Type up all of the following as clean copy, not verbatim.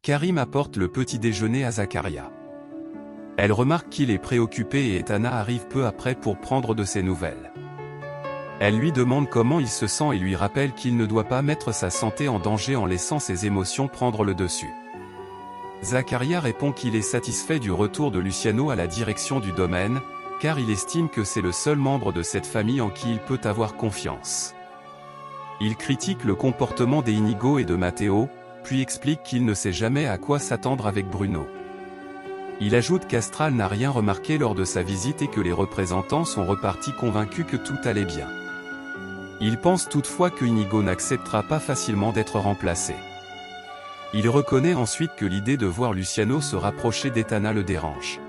Karim apporte le petit déjeuner à Zakaria. Elle remarque qu'il est préoccupé et Etana arrive peu après pour prendre de ses nouvelles. Elle lui demande comment il se sent et lui rappelle qu'il ne doit pas mettre sa santé en danger en laissant ses émotions prendre le dessus. Zakaria répond qu'il est satisfait du retour de Luciano à la direction du domaine, car il estime que c'est le seul membre de cette famille en qui il peut avoir confiance. Il critique le comportement d'Inigo et de Matteo, puis explique qu'il ne sait jamais à quoi s'attendre avec Bruno. Il ajoute qu'Astral n'a rien remarqué lors de sa visite et que les représentants sont repartis convaincus que tout allait bien. Il pense toutefois que Inigo n'acceptera pas facilement d'être remplacé. Il reconnaît ensuite que l'idée de voir Luciano se rapprocher d'Etana le dérange.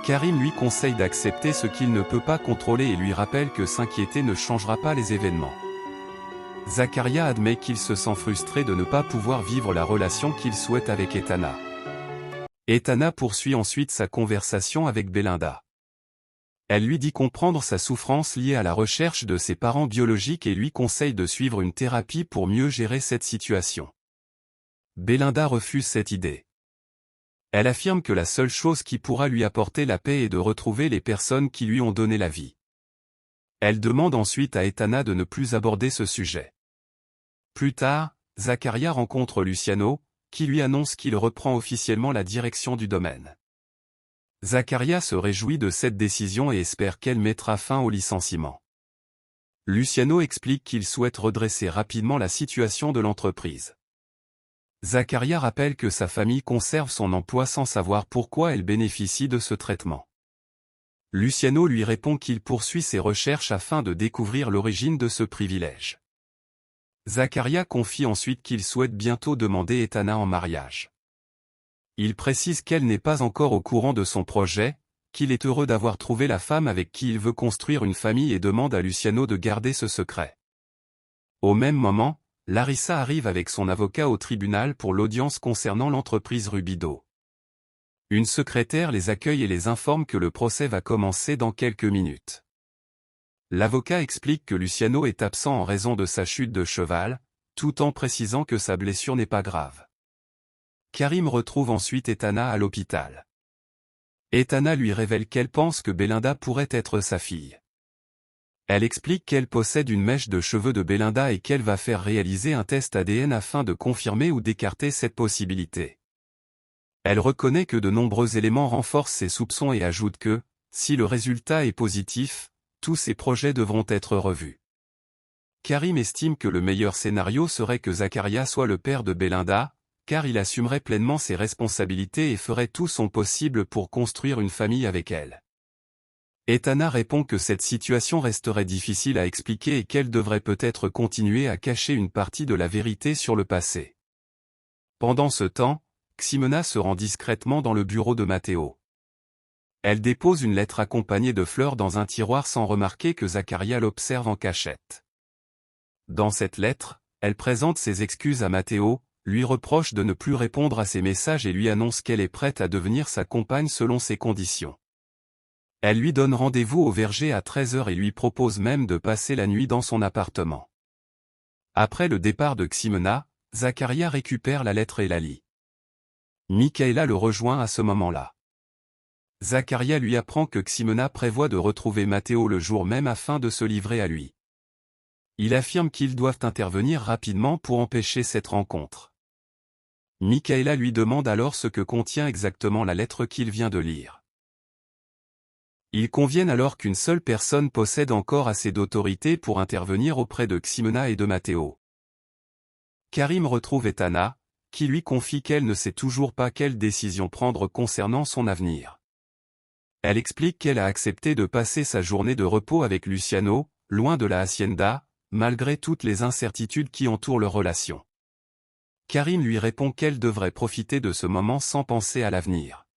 Karim lui conseille d'accepter ce qu'il ne peut pas contrôler et lui rappelle que s'inquiéter ne changera pas les événements. Zakaria admet qu'il se sent frustré de ne pas pouvoir vivre la relation qu'il souhaite avec Etana. Etana poursuit ensuite sa conversation avec Belinda. Elle lui dit comprendre sa souffrance liée à la recherche de ses parents biologiques et lui conseille de suivre une thérapie pour mieux gérer cette situation. Belinda refuse cette idée. Elle affirme que la seule chose qui pourra lui apporter la paix est de retrouver les personnes qui lui ont donné la vie. Elle demande ensuite à Etana de ne plus aborder ce sujet. Plus tard, Zakaria rencontre Luciano, qui lui annonce qu'il reprend officiellement la direction du domaine. Zakaria se réjouit de cette décision et espère qu'elle mettra fin au licenciement. Luciano explique qu'il souhaite redresser rapidement la situation de l'entreprise. Zakaria rappelle que sa famille conserve son emploi sans savoir pourquoi elle bénéficie de ce traitement. Luciano lui répond qu'il poursuit ses recherches afin de découvrir l'origine de ce privilège. Zakaria confie ensuite qu'il souhaite bientôt demander Etana en mariage. Il précise qu'elle n'est pas encore au courant de son projet, qu'il est heureux d'avoir trouvé la femme avec qui il veut construire une famille et demande à Luciano de garder ce secret. Au même moment, Larissa arrive avec son avocat au tribunal pour l'audience concernant l'entreprise Rubido. Une secrétaire les accueille et les informe que le procès va commencer dans quelques minutes. L'avocat explique que Luciano est absent en raison de sa chute de cheval, tout en précisant que sa blessure n'est pas grave. Karim retrouve ensuite Etana à l'hôpital. Etana lui révèle qu'elle pense que Belinda pourrait être sa fille. Elle explique qu'elle possède une mèche de cheveux de Belinda et qu'elle va faire réaliser un test ADN afin de confirmer ou d'écarter cette possibilité. Elle reconnaît que de nombreux éléments renforcent ses soupçons et ajoute que, si le résultat est positif, tous ses projets devront être revus. Karim estime que le meilleur scénario serait que Zakaria soit le père de Belinda, car il assumerait pleinement ses responsabilités et ferait tout son possible pour construire une famille avec elle. Etana répond que cette situation resterait difficile à expliquer et qu'elle devrait peut-être continuer à cacher une partie de la vérité sur le passé. Pendant ce temps, Ximena se rend discrètement dans le bureau de Matteo. Elle dépose une lettre accompagnée de fleurs dans un tiroir sans remarquer que Zakaria l'observe en cachette. Dans cette lettre, elle présente ses excuses à Matteo, lui reproche de ne plus répondre à ses messages et lui annonce qu'elle est prête à devenir sa compagne selon ses conditions. Elle lui donne rendez-vous au verger à 13h et lui propose même de passer la nuit dans son appartement. Après le départ de Ximena, Zakaria récupère la lettre et la lit. Michaela le rejoint à ce moment-là. Zakaria lui apprend que Ximena prévoit de retrouver Matteo le jour même afin de se livrer à lui. Il affirme qu'ils doivent intervenir rapidement pour empêcher cette rencontre. Michaela lui demande alors ce que contient exactement la lettre qu'il vient de lire. Ils conviennent alors qu'une seule personne possède encore assez d'autorité pour intervenir auprès de Ximena et de Matteo. Karim retrouve Etana, qui lui confie qu'elle ne sait toujours pas quelle décision prendre concernant son avenir. Elle explique qu'elle a accepté de passer sa journée de repos avec Luciano, loin de la hacienda, malgré toutes les incertitudes qui entourent leur relation. Karim lui répond qu'elle devrait profiter de ce moment sans penser à l'avenir.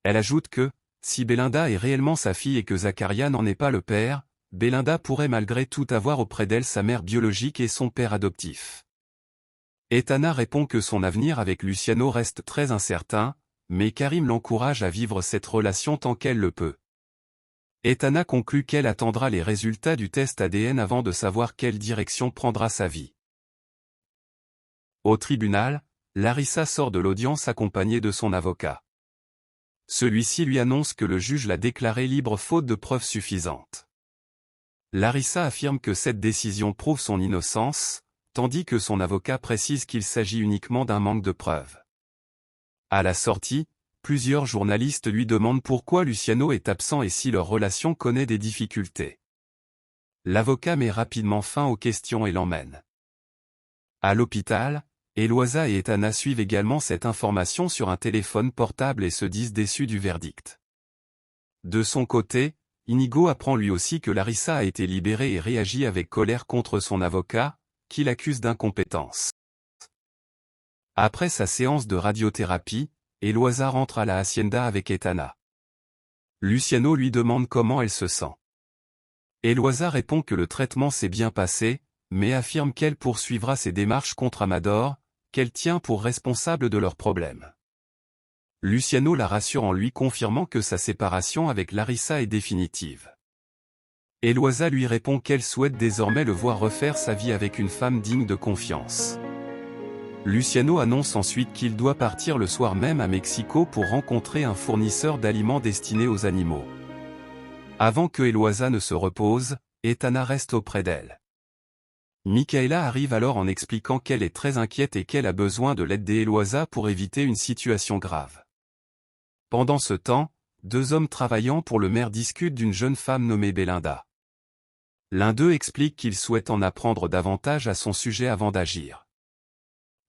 Elle ajoute que, si Belinda est réellement sa fille et que Zakaria n'en est pas le père, Belinda pourrait malgré tout avoir auprès d'elle sa mère biologique et son père adoptif. Etana répond que son avenir avec Luciano reste très incertain, mais Karim l'encourage à vivre cette relation tant qu'elle le peut. Etana conclut qu'elle attendra les résultats du test ADN avant de savoir quelle direction prendra sa vie. Au tribunal, Larissa sort de l'audience accompagnée de son avocat. Celui-ci lui annonce que le juge l'a déclaré libre faute de preuves suffisantes. Larissa affirme que cette décision prouve son innocence, tandis que son avocat précise qu'il s'agit uniquement d'un manque de preuves. À la sortie, plusieurs journalistes lui demandent pourquoi Luciano est absent et si leur relation connaît des difficultés. L'avocat met rapidement fin aux questions et l'emmène. À l'hôpital, Eloisa et Etana suivent également cette information sur un téléphone portable et se disent déçus du verdict. De son côté, Inigo apprend lui aussi que Larissa a été libérée et réagit avec colère contre son avocat, qui l'accuse d'incompétence. Après sa séance de radiothérapie, Eloisa rentre à la hacienda avec Etana. Luciano lui demande comment elle se sent. Eloisa répond que le traitement s'est bien passé, mais affirme qu'elle poursuivra ses démarches contre Amador, qu'elle tient pour responsable de leurs problèmes. Luciano la rassure en lui confirmant que sa séparation avec Larissa est définitive. Eloisa lui répond qu'elle souhaite désormais le voir refaire sa vie avec une femme digne de confiance. Luciano annonce ensuite qu'il doit partir le soir même à Mexico pour rencontrer un fournisseur d'aliments destinés aux animaux. Avant que Eloisa ne se repose, Etana reste auprès d'elle. Micaela arrive alors en expliquant qu'elle est très inquiète et qu'elle a besoin de l'aide d'Eloisa pour éviter une situation grave. Pendant ce temps, deux hommes travaillant pour le maire discutent d'une jeune femme nommée Belinda. L'un d'eux explique qu'il souhaite en apprendre davantage à son sujet avant d'agir.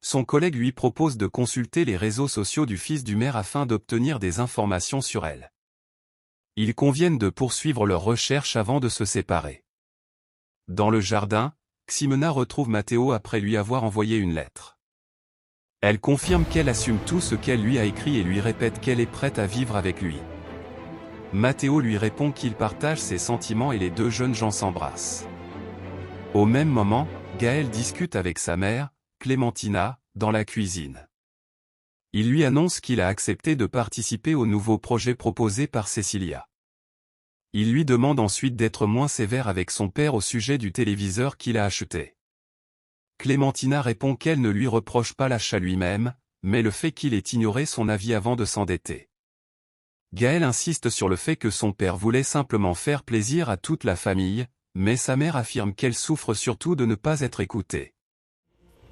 Son collègue lui propose de consulter les réseaux sociaux du fils du maire afin d'obtenir des informations sur elle. Ils conviennent de poursuivre leurs recherches avant de se séparer. Dans le jardin, Ximena retrouve Matteo après lui avoir envoyé une lettre. Elle confirme qu'elle assume tout ce qu'elle lui a écrit et lui répète qu'elle est prête à vivre avec lui. Matteo lui répond qu'il partage ses sentiments et les deux jeunes gens s'embrassent. Au même moment, Gaël discute avec sa mère, Clémentina, dans la cuisine. Il lui annonce qu'il a accepté de participer au nouveau projet proposé par Cecilia. Il lui demande ensuite d'être moins sévère avec son père au sujet du téléviseur qu'il a acheté. Clémentina répond qu'elle ne lui reproche pas l'achat lui-même, mais le fait qu'il ait ignoré son avis avant de s'endetter. Gaël insiste sur le fait que son père voulait simplement faire plaisir à toute la famille, mais sa mère affirme qu'elle souffre surtout de ne pas être écoutée.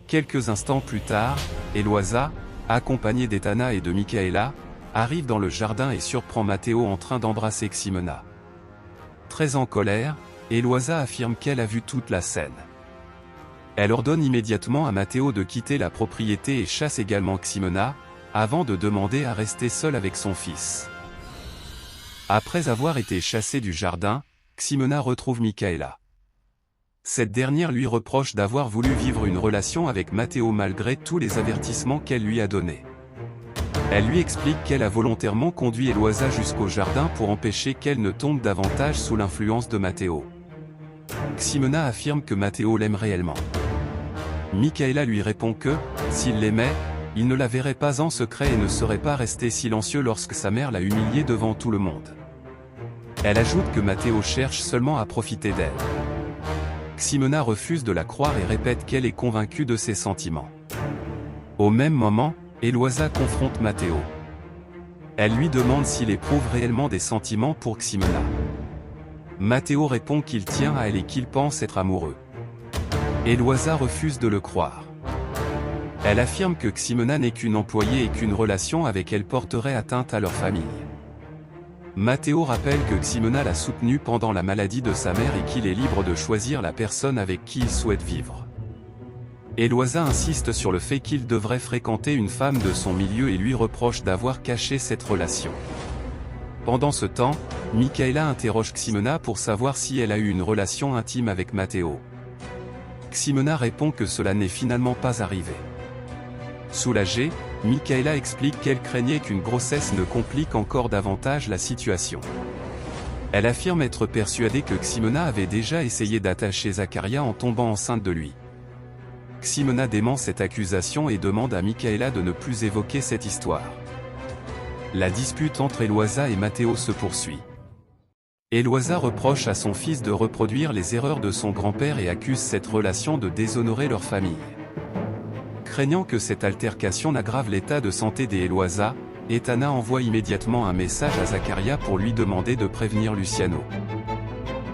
Quelques instants plus tard, Eloisa, accompagnée d'Etana et de Micaela, arrive dans le jardin et surprend Matteo en train d'embrasser Ximena. Très en colère, Eloisa affirme qu'elle a vu toute la scène. Elle ordonne immédiatement à Matteo de quitter la propriété et chasse également Ximena, avant de demander à rester seule avec son fils. Après avoir été chassée du jardin, Ximena retrouve Micaela. Cette dernière lui reproche d'avoir voulu vivre une relation avec Matteo malgré tous les avertissements qu'elle lui a donnés. Elle lui explique qu'elle a volontairement conduit Eloisa jusqu'au jardin pour empêcher qu'elle ne tombe davantage sous l'influence de Matteo. Ximena affirme que Matteo l'aime réellement. Micaela lui répond que, s'il l'aimait, il ne la verrait pas en secret et ne serait pas resté silencieux lorsque sa mère l'a humilié devant tout le monde. Elle ajoute que Matteo cherche seulement à profiter d'elle. Ximena refuse de la croire et répète qu'elle est convaincue de ses sentiments. Au même moment, Eloisa confronte Matteo. Elle lui demande s'il éprouve réellement des sentiments pour Ximena. Matteo répond qu'il tient à elle et qu'il pense être amoureux. Eloisa refuse de le croire. Elle affirme que Ximena n'est qu'une employée et qu'une relation avec elle porterait atteinte à leur famille. Matteo rappelle que Ximena l'a soutenu pendant la maladie de sa mère et qu'il est libre de choisir la personne avec qui il souhaite vivre. Eloisa insiste sur le fait qu'il devrait fréquenter une femme de son milieu et lui reproche d'avoir caché cette relation. Pendant ce temps, Micaela interroge Ximena pour savoir si elle a eu une relation intime avec Matteo. Ximena répond que cela n'est finalement pas arrivé. Soulagée, Micaela explique qu'elle craignait qu'une grossesse ne complique encore davantage la situation. Elle affirme être persuadée que Ximena avait déjà essayé d'attacher Zaccaria en tombant enceinte de lui. Ximena dément cette accusation et demande à Micaela de ne plus évoquer cette histoire. La dispute entre Eloisa et Matteo se poursuit. Eloisa reproche à son fils de reproduire les erreurs de son grand-père et accuse cette relation de déshonorer leur famille. Craignant que cette altercation n'aggrave l'état de santé des Eloisa, Etana envoie immédiatement un message à Zaccaria pour lui demander de prévenir Luciano.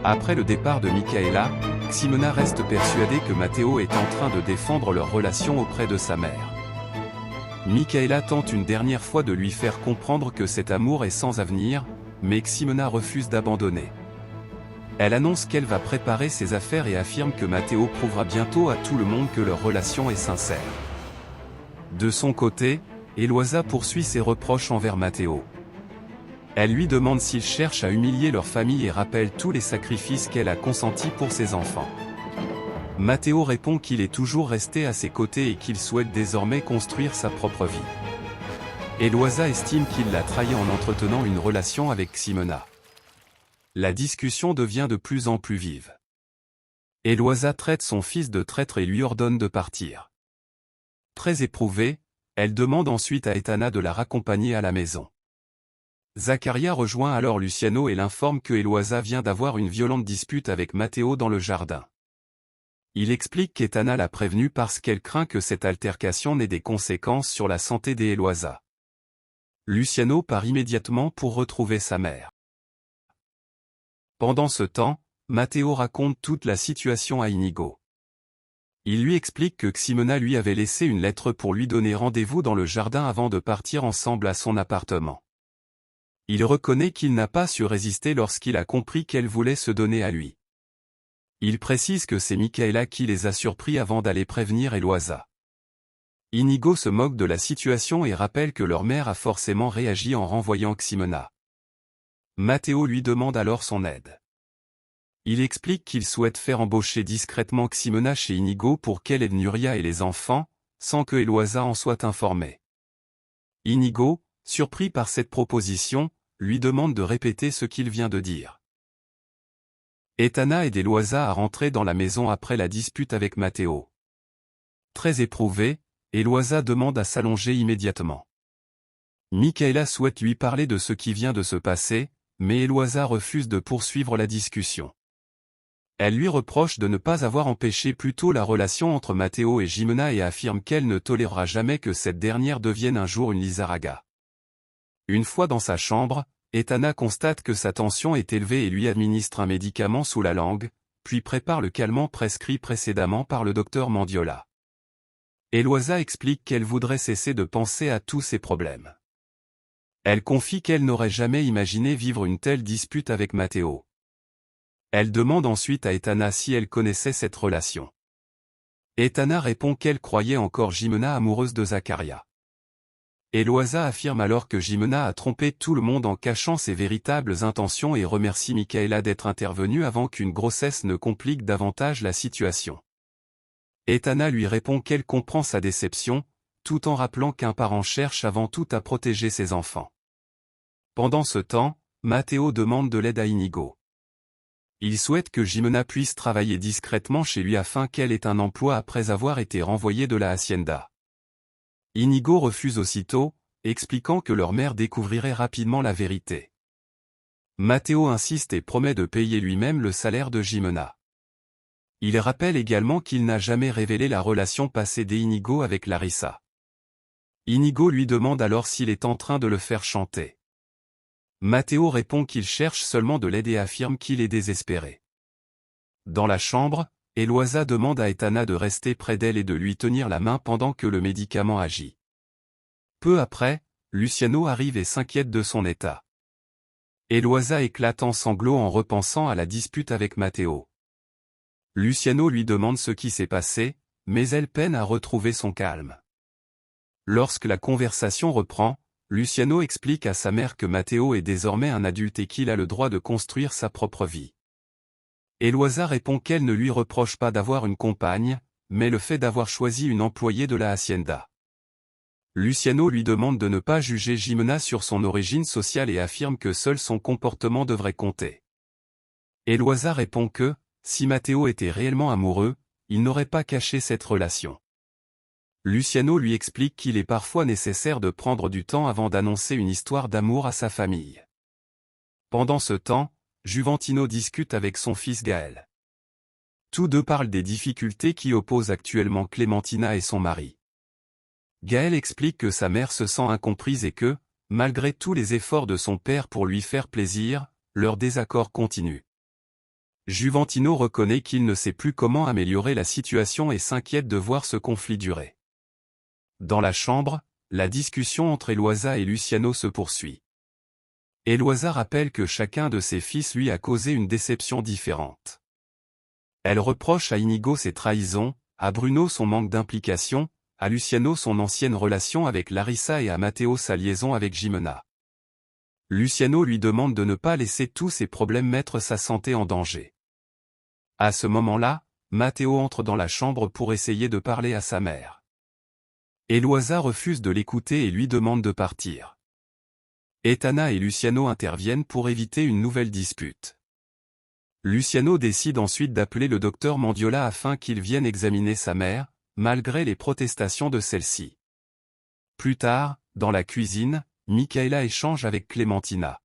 Après le départ de Micaela, Ximena reste persuadée que Matteo est en train de défendre leur relation auprès de sa mère. Micaela tente une dernière fois de lui faire comprendre que cet amour est sans avenir, mais Ximena refuse d'abandonner. Elle annonce qu'elle va préparer ses affaires et affirme que Matteo prouvera bientôt à tout le monde que leur relation est sincère. De son côté, Eloisa poursuit ses reproches envers Matteo. Elle lui demande s'il cherche à humilier leur famille et rappelle tous les sacrifices qu'elle a consentis pour ses enfants. Matteo répond qu'il est toujours resté à ses côtés et qu'il souhaite désormais construire sa propre vie. Eloisa estime qu'il l'a trahi en entretenant une relation avec Ximena. La discussion devient de plus en plus vive. Eloisa traite son fils de traître et lui ordonne de partir. Très éprouvée, elle demande ensuite à Etana de la raccompagner à la maison. Zaccaria rejoint alors Luciano et l'informe que Eloisa vient d'avoir une violente dispute avec Matteo dans le jardin. Il explique qu'Etana l'a prévenue parce qu'elle craint que cette altercation n'ait des conséquences sur la santé des Eloisa. Luciano part immédiatement pour retrouver sa mère. Pendant ce temps, Matteo raconte toute la situation à Inigo. Il lui explique que Ximena lui avait laissé une lettre pour lui donner rendez-vous dans le jardin avant de partir ensemble à son appartement. Il reconnaît qu'il n'a pas su résister lorsqu'il a compris qu'elle voulait se donner à lui. Il précise que c'est Micaela qui les a surpris avant d'aller prévenir Eloisa. Inigo se moque de la situation et rappelle que leur mère a forcément réagi en renvoyant Ximena. Matteo lui demande alors son aide. Il explique qu'il souhaite faire embaucher discrètement Ximena chez Inigo pour qu'elle aide Nuria et les enfants, sans que Eloisa en soit informée. Inigo, surpris par cette proposition, lui demande de répéter ce qu'il vient de dire. Etana aide Eloisa à rentrer dans la maison après la dispute avec Matteo. Très éprouvée, Eloisa demande à s'allonger immédiatement. Micaela souhaite lui parler de ce qui vient de se passer, mais Eloisa refuse de poursuivre la discussion. Elle lui reproche de ne pas avoir empêché plus tôt la relation entre Matteo et Ximena et affirme qu'elle ne tolérera jamais que cette dernière devienne un jour une Lizarraga. Une fois dans sa chambre, Etana constate que sa tension est élevée et lui administre un médicament sous la langue, puis prépare le calmant prescrit précédemment par le docteur Mandiola. Eloisa explique qu'elle voudrait cesser de penser à tous ses problèmes. Elle confie qu'elle n'aurait jamais imaginé vivre une telle dispute avec Matteo. Elle demande ensuite à Etana si elle connaissait cette relation. Etana répond qu'elle croyait encore Ximena amoureuse de Zaccaria. Eloisa affirme alors que Ximena a trompé tout le monde en cachant ses véritables intentions et remercie Micaela d'être intervenue avant qu'une grossesse ne complique davantage la situation. Etana lui répond qu'elle comprend sa déception, tout en rappelant qu'un parent cherche avant tout à protéger ses enfants. Pendant ce temps, Matteo demande de l'aide à Inigo. Il souhaite que Ximena puisse travailler discrètement chez lui afin qu'elle ait un emploi après avoir été renvoyée de la hacienda. Inigo refuse aussitôt, expliquant que leur mère découvrirait rapidement la vérité. Matteo insiste et promet de payer lui-même le salaire de Ximena. Il rappelle également qu'il n'a jamais révélé la relation passée d'Inigo avec Larissa. Inigo lui demande alors s'il est en train de le faire chanter. Matteo répond qu'il cherche seulement de l'aide et affirme qu'il est désespéré. Dans la chambre, Eloisa demande à Etana de rester près d'elle et de lui tenir la main pendant que le médicament agit. Peu après, Luciano arrive et s'inquiète de son état. Eloisa éclate en sanglots en repensant à la dispute avec Matteo. Luciano lui demande ce qui s'est passé, mais elle peine à retrouver son calme. Lorsque la conversation reprend, Luciano explique à sa mère que Matteo est désormais un adulte et qu'il a le droit de construire sa propre vie. Eloisa répond qu'elle ne lui reproche pas d'avoir une compagne, mais le fait d'avoir choisi une employée de la hacienda. Luciano lui demande de ne pas juger Ximena sur son origine sociale et affirme que seul son comportement devrait compter. Eloisa répond que, si Matteo était réellement amoureux, il n'aurait pas caché cette relation. Luciano lui explique qu'il est parfois nécessaire de prendre du temps avant d'annoncer une histoire d'amour à sa famille. Pendant ce temps, Juventino discute avec son fils Gaël. Tous deux parlent des difficultés qui opposent actuellement Clémentina et son mari. Gaël explique que sa mère se sent incomprise et que, malgré tous les efforts de son père pour lui faire plaisir, leur désaccord continue. Juventino reconnaît qu'il ne sait plus comment améliorer la situation et s'inquiète de voir ce conflit durer. Dans la chambre, la discussion entre Eloisa et Luciano se poursuit. Eloisa rappelle que chacun de ses fils lui a causé une déception différente. Elle reproche à Inigo ses trahisons, à Bruno son manque d'implication, à Luciano son ancienne relation avec Larissa et à Matteo sa liaison avec Jimena. Luciano lui demande de ne pas laisser tous ces problèmes mettre sa santé en danger. À ce moment-là, Matteo entre dans la chambre pour essayer de parler à sa mère. Eloisa refuse de l'écouter et lui demande de partir. Etana et Luciano interviennent pour éviter une nouvelle dispute. Luciano décide ensuite d'appeler le docteur Mandiola afin qu'il vienne examiner sa mère, malgré les protestations de celle-ci. Plus tard, dans la cuisine, Micaela échange avec Clementina.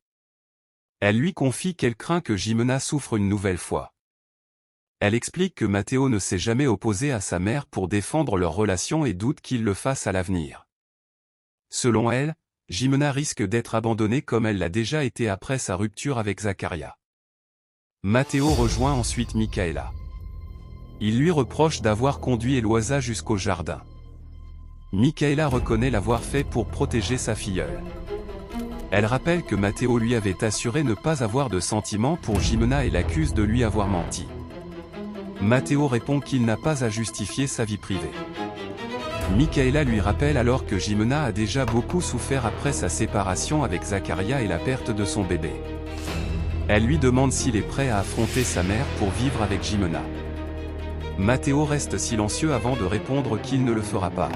Elle lui confie qu'elle craint que Jimena souffre une nouvelle fois. Elle explique que Matteo ne s'est jamais opposé à sa mère pour défendre leur relation et doute qu'il le fasse à l'avenir. Selon elle, Jimena risque d'être abandonnée comme elle l'a déjà été après sa rupture avec Zaccaria. Matteo rejoint ensuite Micaela. Il lui reproche d'avoir conduit Eloisa jusqu'au jardin. Micaela reconnaît l'avoir fait pour protéger sa filleule. Elle rappelle que Matteo lui avait assuré ne pas avoir de sentiments pour Jimena et l'accuse de lui avoir menti. Matteo répond qu'il n'a pas à justifier sa vie privée. Micaela lui rappelle alors que Jimena a déjà beaucoup souffert après sa séparation avec Zaccaria et la perte de son bébé. Elle lui demande s'il est prêt à affronter sa mère pour vivre avec Jimena. Matteo reste silencieux avant de répondre qu'il ne le fera pas.